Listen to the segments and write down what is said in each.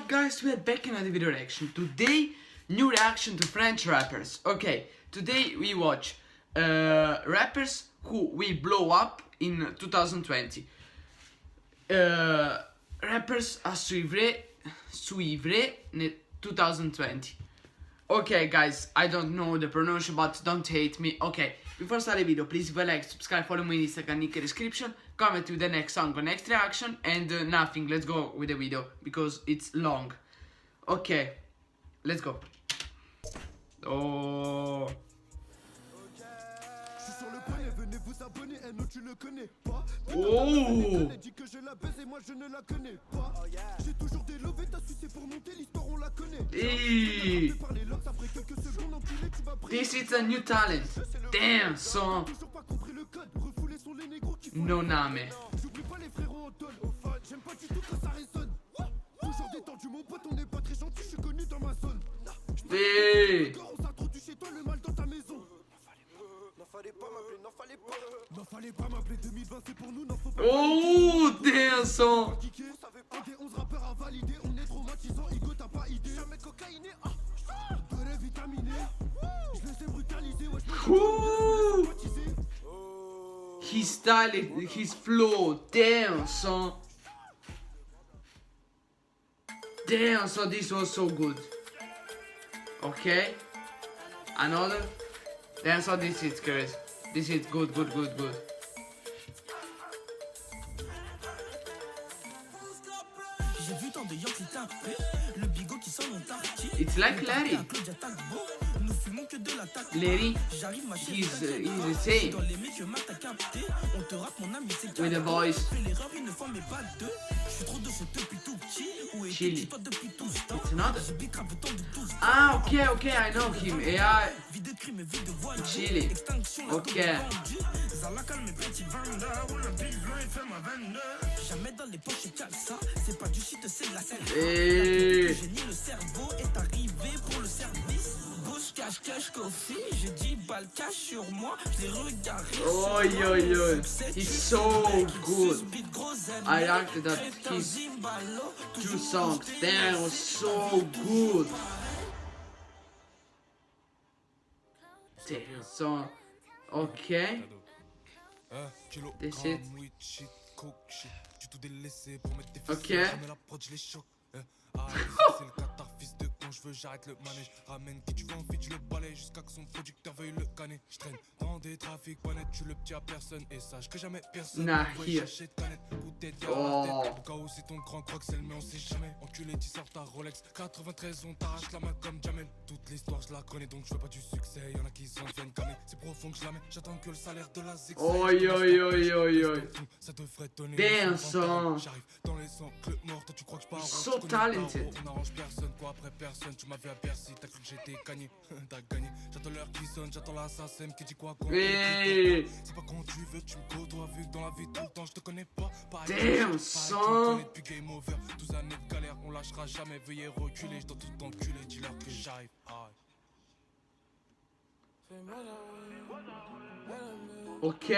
up guys, we are back in another video reaction. Today, new reaction to French rappers. Okay, today we watch rappers who will blow up in 2020. Rappers à suivre nel 2020. Okay guys, I don't know the pronunciation but don't hate me. Okay, before start the video, please like, subscribe, follow me on Instagram, link in the description. Comment with the next song or next reaction and nothing, let's go with the video because it's long. Okay, let's go. Oh. Oh. Hey. This is a new talent. Damn son. No name. Hey. Oh, damn son. Ooh. His style, his flow, damn son. Damn son, this was so good. Okay, another. Damn son, this is crazy. This is good. It's like Larry. Larry, he's the same. With the voice. Chili. It's another. Ah, okay, I know him. AI. Chili. Okay. Hey. Oh, yo. He's so good. I liked that his 2 songs. Damn, was so good. Damn song. Okay. This it. Okay. Je veux, j'arrête le manège. Ramène qui tu veux, en je le balai jusqu'à que son producteur veuille le canner. Je traîne dans des trafics, honnête, tu le petit à personne. Et sache que jamais personne ne j'achète canette. Bouteille de la tête. Au cas où c'est ton grand croc, c'est le mais on sait jamais. Enculé, tu sors ta Rolex. 93, on t'arrache la main comme Jamel. Toute l'histoire, je la connais, donc je veux pas du succès. Y'en a qui s'en viennent gamer. C'est profond que je la mets. J'attends que le salaire de la zig. Oh, yo. Ça devrait donner. Damn son. J'arrive dans les angles morts. Toi, tu crois que je pars. So talented. On n'arrange personne, quoi après personne. Tu m'avais à Bercy, t'as cru que j'étais gagné. T'as gagné. J'attends l'heure qui sonne, j'attends l'assassin qui dit quoi. C'est pas quand tu veux que tu me côtoies. Vu que dans la vie tout le temps je te connais pas. Damn son. Depuis game over, 12 années de galère, on lâchera jamais. Veuillez reculer, je dois tout enculer. Dis-leur que j'arrive. Ok.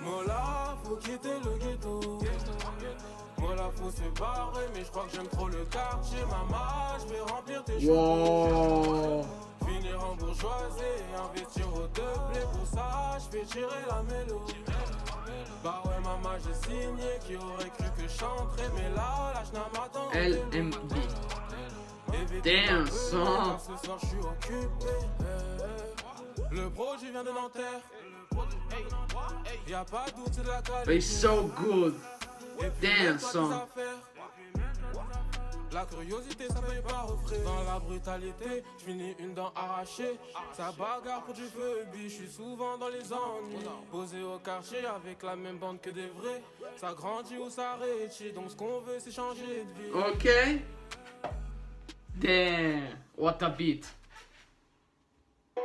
Mola, faut quitter le ghetto. Voilà, faut se barrer, mais je crois que j'aime trop le quartier. Maman, je vais remplir tes cheveux. Finir en bourgeoisie et investir au doublé. Pour ça, je vais tirer la mélo. Bah ouais, maman, j'ai signé. Qui aurait cru que je chanterais, mais là, je n'ai m'attends. LMB. Damn, son. Ce soir, je suis occupé. Le projet vient de Nanterre. Y'a pas de doute, c'est de la qualité. It's so good. Damn son. La curiosité ça paye pas au frais. Dans la brutalité, je finis une dent arrachée. Ça bagarre pour du feu, je suis souvent dans les ennuis. Posé au quartier avec la même bande que des vrais. Ça grandit ou ça rétchit, donc ce qu'on veut c'est changer de vie. Ok. Damn, what a beat.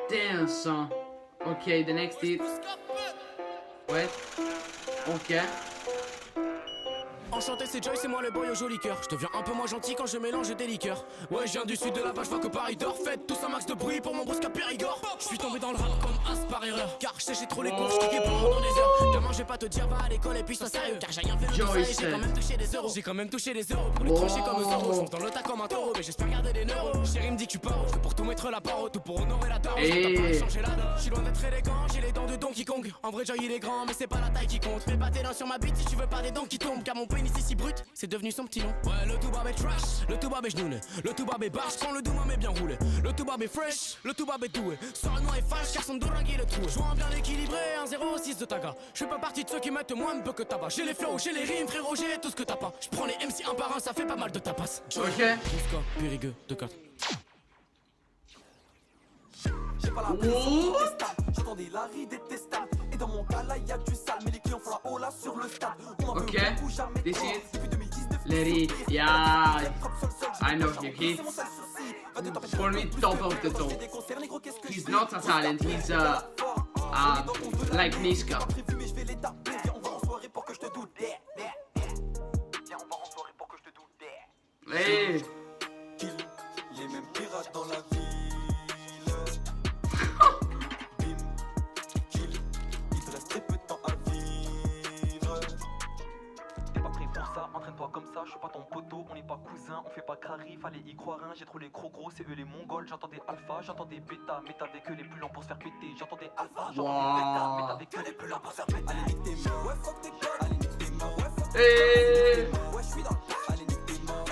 Damn son. Ok, the next hit. Wait. Ok. Enchanté, c'est Joy, c'est moi le boy au joli cœur. Je deviens un peu moins gentil quand je mélange des liqueurs. Ouais, je viens du sud de là-bas, je vois que Paris dort. Faites tous un max de bruit pour mon brusque à Périgord. Je suis tombé dans le rap comme as par erreur. Car je séchais trop les cours, je kickais pendant des heures. Demain, je vais pas te dire va à l'école et puis sois sérieux. Car j'ai rien fait de tout ça et j'ai quand même touché des euros. J'ai quand même touché des euros pour les trancher comme Zoro. Je monte dans le tas comme un taureau, mais j'espère garder des neuros. Chérie me dit que tu pars, je fais pour tout mettre la parole, tout pour honorer la tarot. Changer la donne. Je suis loin d'être élégant, j'ai les dents de Donkey Kong. En vrai, Joy il est grand, mais c'est pas la taille qui compte. Fais pas tes dents sur ma bite si tu veux pas des dents qui tombent. Car mon pénis est si brut, c'est devenu son petit nom. Ouais, le tout bab est trash, le tout bab est genoune, le tout bab est barge quand le doux m'est bien roulé. Le tout bab est fresh, le tout bab est doué. Sors noir et fâche car son doringue le trou. Jouant bien équilibré, 1-0-6 de taga. Je fais pas partie de ceux qui mettent moins de peu que tabac. J'ai les flows, j'ai les rimes, frérot, j'ai tout ce que t'as pas. Je prends les MC un par un, ça fait pas mal de tapas. Ok. Jusqu'à Périgueux de 4. J'ai pas la pression détestable, j'entendais la ride détestable. Et dans mon cas là y'a du sale, mais les clients font la hola sur le stade. On en veut beaucoup, jamais This trop. is Depuis 2019, Lady. Yeah, I know him. He's for me top of the top. He's not a talent. He's like Niska. Mais je vais les taper, viens on va en soirée pour que je te doute. Viens on va en soirée pour que je te doute. Hey. Kill les mêmes pirates dans la ville. Bim, kill, il te reste très peu de temps à vivre. T'es pas prêt pour ça, entraîne-toi comme ça, je suis pas ton poteau, on n'est pas cousins, on fait pas crari, fallait y croire hein. J'ai trop les gros, c'est eux les mongols, j'entends des alpha, j'entends des bêta, mais t'avais que les plus lents pour se faire péter. J'entends des alpha, j'entends des bêta, mais t'avais que les plus lents pour se faire péter. Allez nique tes mains, ouais fuck tes gueules, allez nique tes mains, ouais fuck tes Hey. mains, ouais j'suis dans le tas, allez nique tes mains,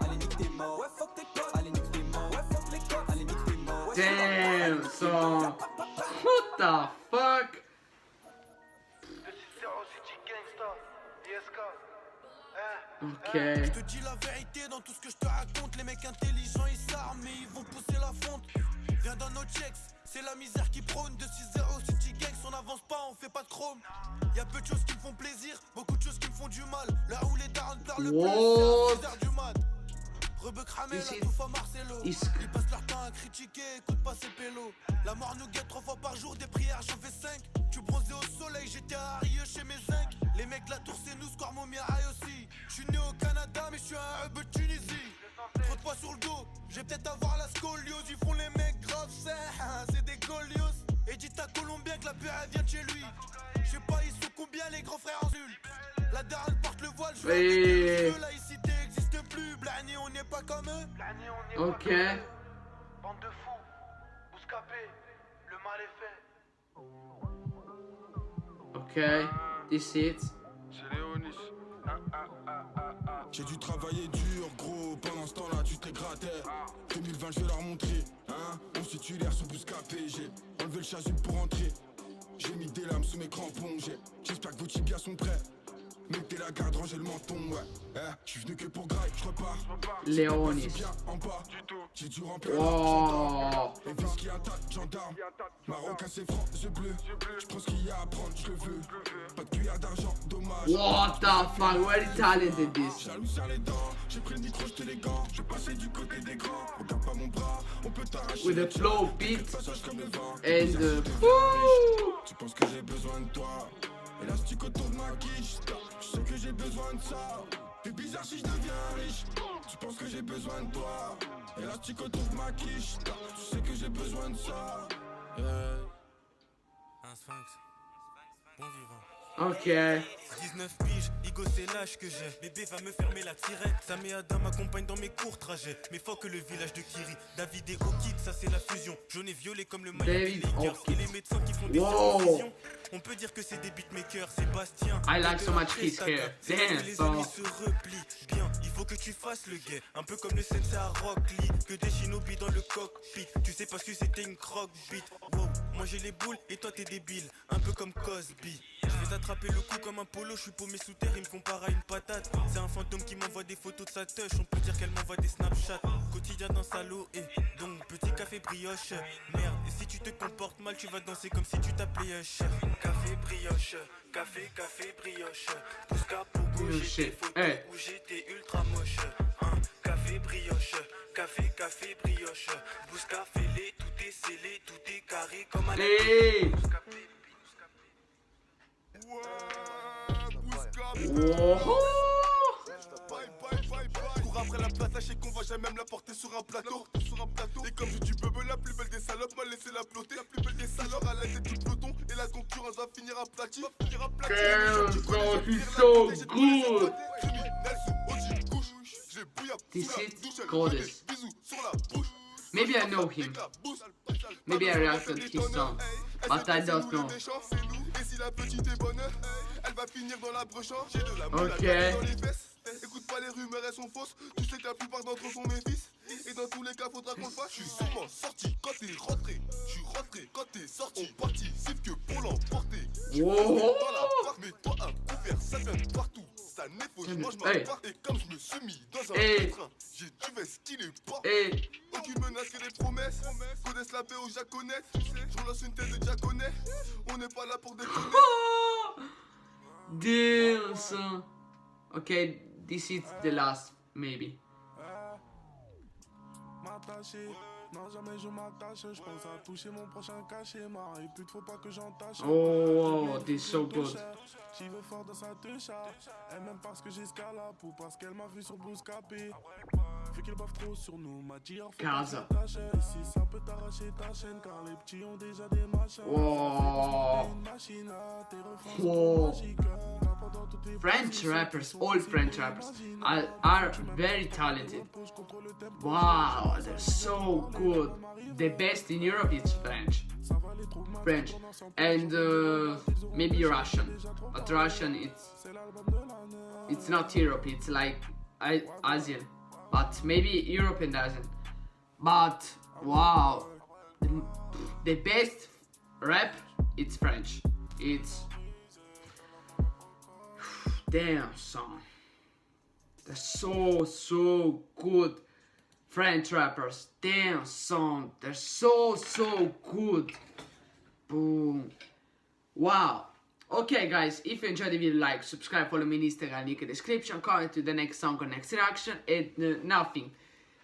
allez nique tes mains, ouais fuck tes gueules, allez nique tes mains, ouais fuck les gueules, allez nique tes mains, ouais Damn, son. What the fuck? Ok. Je te dis la vérité dans tout ce que je te raconte. Les mecs intelligents ils s'arment mais ils vont pousser la fonte. Viens dans nos checks, c'est la misère qui prône. De 6-0 City Gangs, on avance pas, on fait pas de chrome. Y'a peu de choses qui me font plaisir, beaucoup de choses qui me font du mal. Là où les darons pleurent le plus, c'est à 6h du mat. Rebeu cramé, la touffe à Marcelo. Ils passent leur temps à critiquer, écoute pas ces pélos. La mort nous guette 3 fois par jour, des prières j'en fais 5. Tu bronzais au soleil, j'étais à Rieux chez mes zincs. Les mecs de la tour c'est nous, score mon miaille aussi. J'suis né au Canada mais j'suis un hub de Tunisie. Trop de poids sur le dos, j'ai peut-être avoir la scoliose. Ils font les mecs graves, c'est des golios. Et dites à Colombien que la paix elle vient de chez lui. J'sais pas ils sont combien les grands frères en nul. La daronne porte le voile, je vais la laïcité existe plus. Blani on n'est pas comme eux. Ok. Bande de fous, Bouscapé, le mal est fait. Ok. This it. J'ai dû travailler dur, gros, pendant ce temps-là tu t'es gratté. 2020 je vais leur montrer, hein. On situe l'air sous Bouscapé, j'ai enlevé le chasuble pour entrer. J'ai mis des lames sous mes crampons, j'espère que vos tibias sont prêts. Mettez la garde, rangez le menton, ouais. J'suis venu que pour graille, j'repars. Léonis. Bien en bas, j'ai dû remplir Oh. et vis qui attaque, gendarme. Marocain c'est franc, yeux bleus. J'prends ce qu'il y a à prendre, j'le veux. Pas de cuillère d'argent, dommage. What the fuck? Very talented this. Jaloux sur les dents, j'ai pris le micro, j'étais les gants. Je passais du côté des grands, regarde pas mon bras, on peut t'arracher. With the flow beat Passage comme le vent. and the woo. Tu penses que j'ai besoin de toi? Élastique autour de ma quiche. Je sais que j'ai besoin de ça. C'est bizarre si je deviens riche. Tu penses que j'ai besoin de toi? Élastique autour de ma quiche. Tu sais que j'ai besoin de ça. Un sphinx, bon vivant. Ok. 19 piges, Igo c'est l'âge que j'ai. Bébé va me fermer la tirette. Sam et Adam m'accompagnent dans mes courts trajets. Mais faut que le village de Kiri, David et Okid, ça c'est la fusion. Jaune et violet comme le maillot des David Lakers. Et les médecins qui font des Wow. circoncisions. On peut dire que c'est des beatmakers, Sébastien. I like so much his hair. Damn, Les son. amis se replient bien, il faut que tu fasses le guet. Un peu comme le sensei à Rock Lee. Que des shinobi dans le cockpit. Tu sais pas si c'était une croque beat. Wow, moi j'ai les boules et toi t'es débile. Un peu comme Cosby. Je vais t'attraper le cou comme un polo, je suis paumé sous terre, il me compare à une patate. C'est un fantôme qui m'envoie des photos de sa touche, on peut dire qu'elle m'envoie des Snapchat. Quotidien dans sa lot et donc petit café brioche. Merde, et si tu te comportes mal, tu vas danser comme si tu t'appelais Cher. Café brioche, café brioche. Bousca Pogo, j'ai des photos où j'étais ultra moche. Café brioche, café brioche. Bousca fêlé, tout est scellé, tout est carré comme un Hey. Whoa. Après la plate, lâcher qu'on va jamais me la porter sur un plateau. Et comme je dis bubble, la plus belle des salopes m'a laissé la plotter. La plus belle des salopes à la tête du peloton. Et la concurrence va finir aplatie. Damn, son, he's so good. This is goddess. Maybe I know him. Maybe I reacted his song, but I don't know. Okay. Écoute pas les rumeurs, elles sont fausses. Tu sais que la plupart d'entre eux sont mes fils. Et dans tous les cas, faudra qu'on le fasse. Je suis sûrement sorti quand t'es rentré. Je suis rentré quand t'es sorti. On participe que pour l'emporter. Wow. Mais toi, un couvert, ça vient de partout. Ça n'est faux, je mange ma part. Et comme je me suis mis dans un train, j'ai du veste qui n'est pas. Aucune menace que des promesses. Connaissent la paix aux jaconettes. Je relance une tête de jaconet. On n'est pas là pour déconner. Damn, son. Okay, this is the last, maybe. Oh, this is so good. Casa. Wow. Wow. French rappers, all French rappers are very talented. Wow, they're so good. The best in Europe is French, and maybe Russian. But Russian, it's not Europe. It's like Asian, but maybe Europe and Asian. But wow, the best rap, it's French. It's damn, son. They're so good. French rappers, damn, son. They're so good. Boom. Wow. Okay, guys, if you enjoyed the video, like, subscribe, follow me on Instagram, link in the description, comment to the next song or next reaction, and nothing.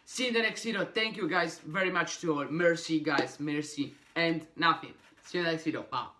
See you in the next video. Thank you guys very much to all. Mercy, guys, mercy, and nothing. See you in the next video. Bye.